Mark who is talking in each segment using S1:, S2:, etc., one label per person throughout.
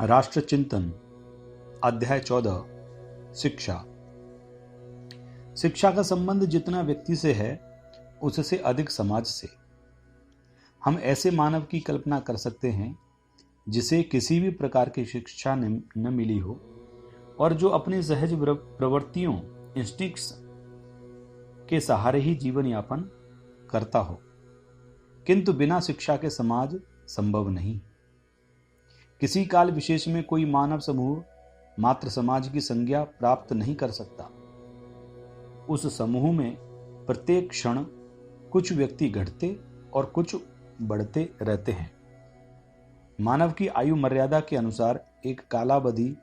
S1: राष्ट्र चिंतन अध्याय 14 शिक्षा। शिक्षा का संबंध जितना व्यक्ति से है उससे अधिक समाज से। हम ऐसे मानव की कल्पना कर सकते हैं जिसे किसी भी प्रकार की शिक्षा न मिली हो और जो अपनी सहज प्रवृत्तियों इंस्टिंक्ट्स के सहारे ही जीवन यापन करता हो, किंतु बिना शिक्षा के समाज संभव नहीं। किसी काल विशेष में कोई मानव समूह मात्र समाज की संज्ञा प्राप्त नहीं कर सकता। उस समूह में प्रत्येक क्षण कुछ व्यक्ति घटते और कुछ बढ़ते रहते हैं। मानव की आयु मर्यादा के अनुसार एक कालावधि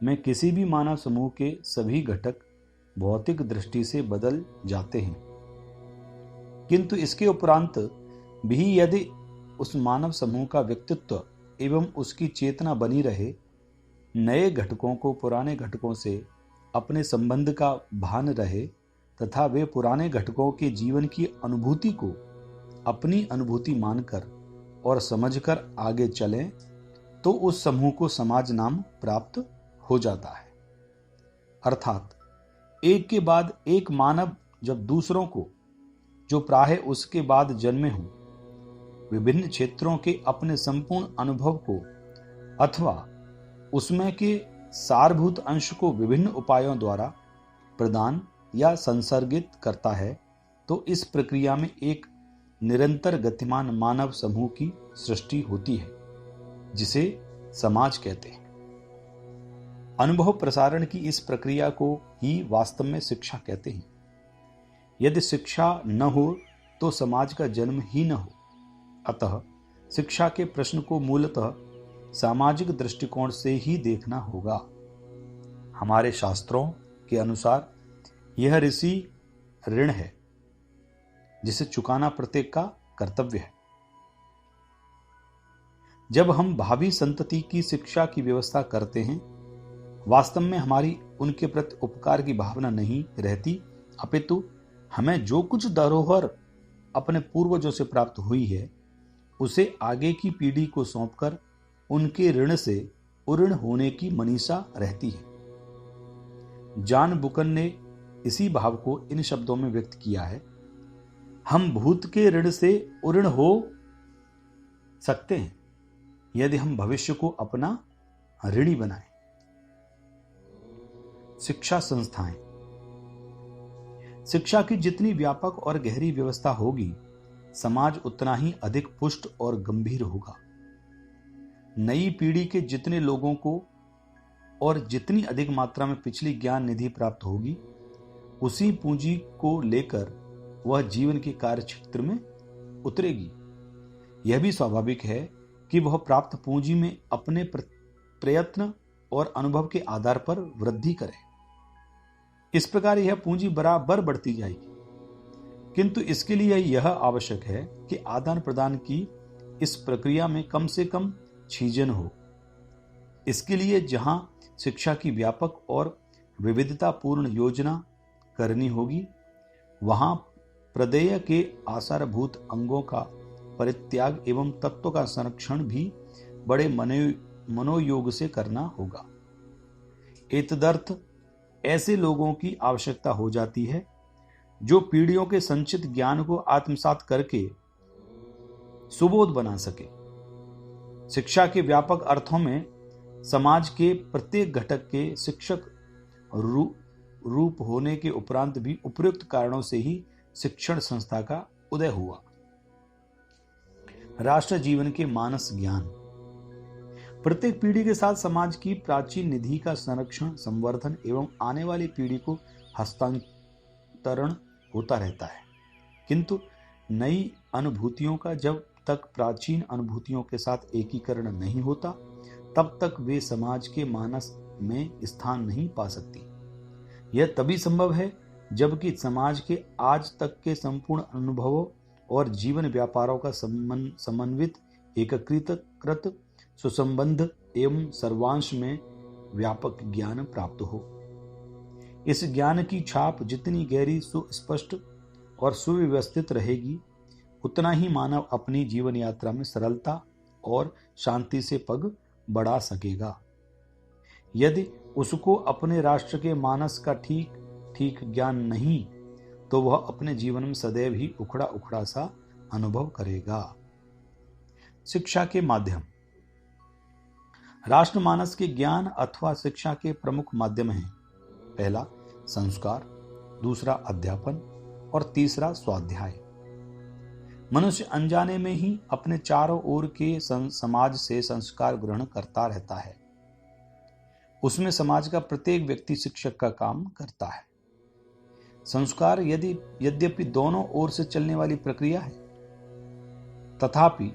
S1: में किसी भी मानव समूह के सभी घटक भौतिक दृष्टि से बदल जाते हैं, किंतु इसके उपरांत भी यदि उस मानव समूह का व्यक्तित्व एवं उसकी चेतना बनी रहे, नए घटकों को पुराने घटकों से अपने संबंध का भान रहे तथा वे पुराने घटकों के जीवन की अनुभूति को अपनी अनुभूति मानकर और समझकर आगे चलें, तो उस समूह को समाज नाम प्राप्त हो जाता है। अर्थात एक के बाद एक मानव जब दूसरों को, जो प्राय उसके बाद जन्मे हों, विभिन्न क्षेत्रों के अपने संपूर्ण अनुभव को अथवा उसमें के सारभूत अंश को विभिन्न उपायों द्वारा प्रदान या संसर्गित करता है, तो इस प्रक्रिया में एक निरंतर गतिमान मानव समूह की सृष्टि होती है, जिसे समाज कहते हैं। अनुभव प्रसारण की इस प्रक्रिया को ही वास्तव में शिक्षा कहते हैं। यदि शिक्षा न हो तो समाज का जन्म ही न हो। अतः शिक्षा के प्रश्न को मूलतः सामाजिक दृष्टिकोण से ही देखना होगा। हमारे शास्त्रों के अनुसार यह ऋषि ऋण है जिसे चुकाना प्रत्येक का कर्तव्य है। जब हम भावी संतति की शिक्षा की व्यवस्था करते हैं, वास्तव में हमारी उनके प्रति उपकार की भावना नहीं रहती, अपितु हमें जो कुछ धरोहर अपने पूर्वजों से प्राप्त हुई है उसे आगे की पीढ़ी को सौंपकर उनके ऋण से उऋण होने की मनीषा रहती है। जॉन बुकन ने इसी भाव को इन शब्दों में व्यक्त किया है: हम भूत के ऋण से उऋण हो सकते हैं यदि हम भविष्य को अपना ऋणी बनाएं। शिक्षा संस्थाएं। शिक्षा की जितनी व्यापक और गहरी व्यवस्था होगी, समाज उतना ही अधिक पुष्ट और गंभीर होगा। नई पीढ़ी के जितने लोगों को और जितनी अधिक मात्रा में पिछली ज्ञान निधि प्राप्त होगी, उसी पूंजी को लेकर वह जीवन के कार्य क्षेत्र में उतरेगी। यह भी स्वाभाविक है कि वह प्राप्त पूंजी में अपने प्रयत्न और अनुभव के आधार पर वृद्धि करे। इस प्रकार यह पूंजी बराबर बढ़ती जाएगी, किंतु इसके लिए यह आवश्यक है कि आदान प्रदान की इस प्रक्रिया में कम से कम छीजन हो। इसके लिए जहां शिक्षा की व्यापक और विविधतापूर्ण योजना करनी होगी, वहां प्रदेय के आसारभूत अंगों का परित्याग एवं तत्व का संरक्षण भी बड़े मनोयोग से करना होगा। एतदर्थ ऐसे लोगों की आवश्यकता हो जाती है जो पीढ़ियों के संचित ज्ञान को आत्मसात करके सुबोध बना सके। शिक्षा के व्यापक अर्थों में समाज के प्रत्येक घटक के शिक्षक रूप होने के उपरांत भी उपयुक्त कारणों से ही शिक्षण संस्था का उदय हुआ। राष्ट्र जीवन के मानस ज्ञान। प्रत्येक पीढ़ी के साथ समाज की प्राचीन निधि का संरक्षण, संवर्धन एवं आने वाली पीढ़ी को हस्तांतरण होता रहता है, किंतु नई अनुभूतियों का जब तक प्राचीन अनुभूतियों के साथ एकीकरण नहीं होता, तब तक वे समाज के मानस में स्थान नहीं पा सकती। यह तभी संभव है जबकि समाज के आज तक के संपूर्ण अनुभवों और जीवन व्यापारों का समन्वित, एकीकृत, सुसंबद्ध एवं सर्वांश में व्यापक ज्ञान प्राप्त हो। इस ज्ञान की छाप जितनी गहरी, सुस्पष्ट और सुव्यवस्थित रहेगी, उतना ही मानव अपनी जीवन यात्रा में सरलता और शांति से पग बढ़ा सकेगा। यदि उसको अपने राष्ट्र के मानस का ठीक ठीक ज्ञान नहीं, तो वह अपने जीवन में सदैव ही उखड़ा उखड़ा सा अनुभव करेगा। शिक्षा के माध्यम। राष्ट्रमानस के ज्ञान अथवा शिक्षा के प्रमुख माध्यम हैं। पहला संस्कार, दूसरा अध्यापन और तीसरा स्वाध्याय। मनुष्य अनजाने में ही अपने चारों ओर के समाज से संस्कार ग्रहण करता रहता है। उसमें समाज का प्रत्येक व्यक्ति शिक्षक का काम करता है। संस्कार यद्यपि दोनों ओर से चलने वाली प्रक्रिया है, तथापि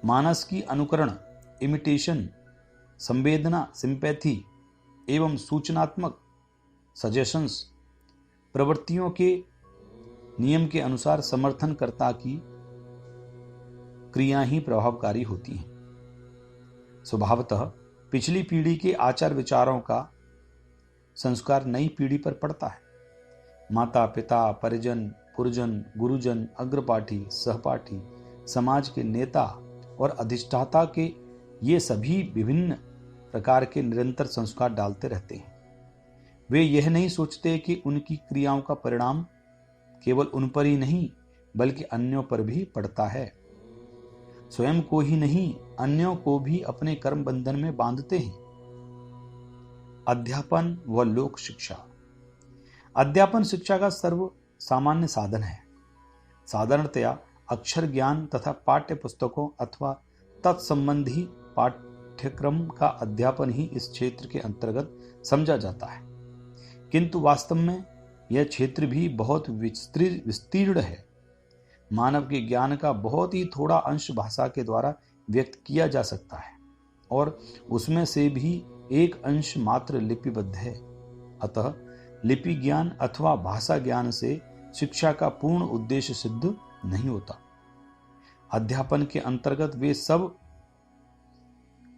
S1: मानस की अनुकरण, इमिटेशन, संवेदना, सिंपैथी एवं सूचनात्मक सजेशंस प्रवृत्तियों के नियम के अनुसार समर्थनकर्ता की क्रिया ही प्रभावकारी होती हैं। स्वभावतः पिछली पीढ़ी के आचार विचारों का संस्कार नई पीढ़ी पर पड़ता है। माता पिता, परिजन, पुरजन, गुरुजन, अग्रपाठी, सहपाठी, समाज के नेता और अधिष्ठाता के ये सभी विभिन्न प्रकार के निरंतर संस्कार डालते रहते हैं। वे यह नहीं सोचते कि उनकी क्रियाओं का परिणाम केवल उन पर ही नहीं बल्कि अन्यों पर भी पड़ता है। स्वयं को ही नहीं, अन्यों को भी अपने कर्म बंधन में बांधते हैं। अध्यापन व लोक शिक्षा। अध्यापन शिक्षा का सर्व सामान्य साधन है। साधारणतया अक्षर ज्ञान तथा पाठ्य पुस्तकों अथवा तत्संबंधी पाठ्यक्रम का अध्यापन ही इस क्षेत्र के अंतर्गत समझा जाता है, किंतु वास्तव में यह क्षेत्र भी बहुत विस्तीर्ण है। मानव के ज्ञान का बहुत ही थोड़ा अंश भाषा के द्वारा व्यक्त किया जा सकता है और उसमें से भी एक अंश मात्र लिपिबद्ध है। अतः लिपि ज्ञान अथवा भाषा ज्ञान से शिक्षा का पूर्ण उद्देश्य सिद्ध नहीं होता। अध्यापन के अंतर्गत वे सब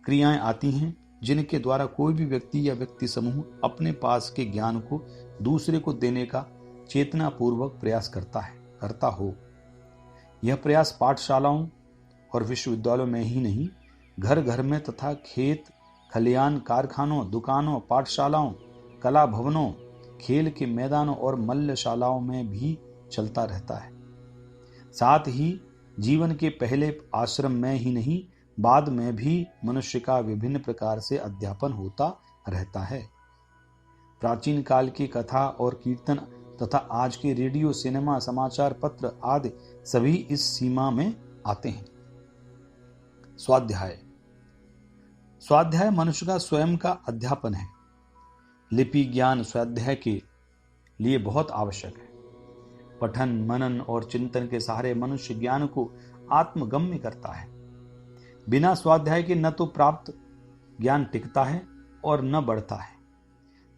S1: क्रियाएं आती हैं जिनके द्वारा कोई भी व्यक्ति या व्यक्ति समूह अपने पास के ज्ञान को दूसरे को देने का चेतनापूर्वक प्रयास करता हो। यह प्रयास पाठशालाओं और विश्वविद्यालयों में ही नहीं, घर घर में तथा खेत खलियान, कारखानों, दुकानों, पाठशालाओं, कला भवनों, खेल के मैदानों और मल्लशालाओं में भी चलता रहता है। साथ ही जीवन के पहले आश्रम में ही नहीं, बाद में भी मनुष्य का विभिन्न प्रकार से अध्यापन होता रहता है। प्राचीन काल की कथा और कीर्तन तथा आज के रेडियो, सिनेमा, समाचार पत्र आदि सभी इस सीमा में आते हैं। स्वाध्याय। स्वाध्याय मनुष्य का स्वयं का अध्यापन है। लिपि ज्ञान स्वाध्याय के लिए बहुत आवश्यक है। पठन, मनन और चिंतन के सहारे मनुष्य ज्ञान को आत्मगम्य करता है। बिना स्वाध्याय के न तो प्राप्त ज्ञान टिकता है और न बढ़ता है।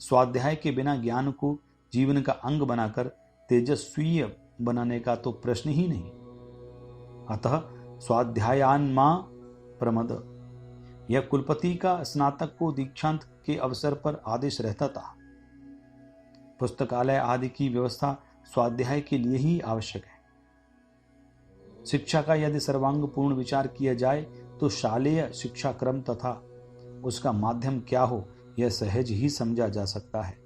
S1: स्वाध्याय के बिना ज्ञान को जीवन का अंग बनाकर तेजस्वी बनाने का तो प्रश्न ही नहीं। अतः स्वाध्यायान्मा प्रमद, यह कुलपति का स्नातक को दीक्षांत के अवसर पर आदेश रहता था। पुस्तकालय आदि की व्यवस्था स्वाध्याय के लिए ही आवश्यक है। शिक्षा का यदि सर्वांगपूर्ण विचार किया जाए तो शालेय शिक्षा क्रम तथा उसका माध्यम क्या हो यह सहज ही समझा जा सकता है।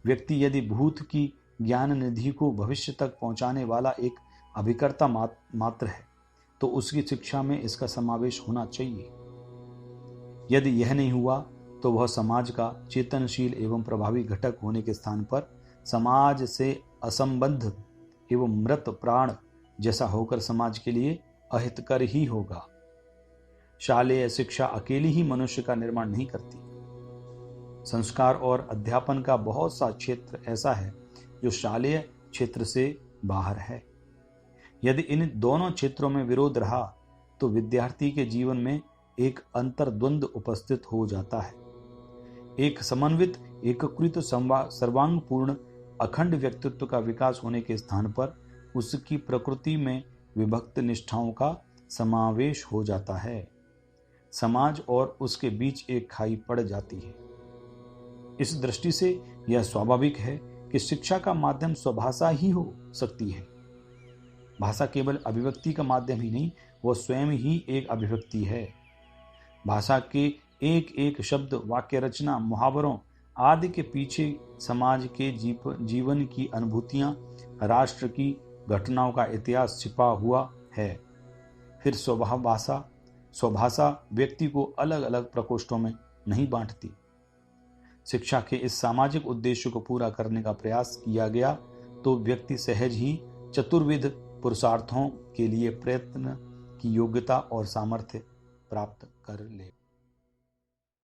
S1: व्यक्ति यदि भूत की ज्ञान निधि को भविष्य तक पहुंचाने वाला एक अभिकर्ता मात्र है तो उसकी शिक्षा में इसका समावेश होना चाहिए। यदि यह नहीं हुआ तो वह समाज का चेतनशील एवं प्रभावी घटक होने के स्थान पर समाज से असंबद्ध एवं मृत प्राण जैसा होकर समाज के लिए अहितकर ही होगा। शालेय शिक्षा अकेली ही मनुष्य का निर्माण नहीं करती। संस्कार और अध्यापन का बहुत सा क्षेत्र ऐसा है जो शालेय क्षेत्र से बाहर है। यदि इन दोनों क्षेत्रों में विरोध रहा तो विद्यार्थी के जीवन में एक अंतर्द्वंद उपस्थित हो जाता है। एक समन्वित, एकीकृत, सर्वांगपूर्ण, अखंड व्यक्तित्व का विकास होने के स्थान पर उसकी प्रकृति में विभक्त निष्ठाओं का समावेश हो जाता है। समाज और उसके बीच एक खाई पड़ जाती है। इस दृष्टि से यह स्वाभाविक है कि शिक्षा का माध्यम स्वभाषा ही हो सकती है। भाषा केवल अभिव्यक्ति का माध्यम ही नहीं, वह स्वयं ही एक अभिव्यक्ति है। भाषा के एक एक शब्द, वाक्य रचना, मुहावरों आदि के पीछे समाज के जीवन की अनुभूतियां, राष्ट्र की घटनाओं का इतिहास छिपा हुआ है। फिर स्वभाषा व्यक्ति को अलग अलग प्रकोष्ठों में नहीं बांटती। शिक्षा के इस सामाजिक उद्देश्य को पूरा करने का प्रयास किया गया तो व्यक्ति सहज ही चतुर्विध पुरुषार्थों के लिए प्रयत्न की योग्यता और सामर्थ्य प्राप्त कर ले।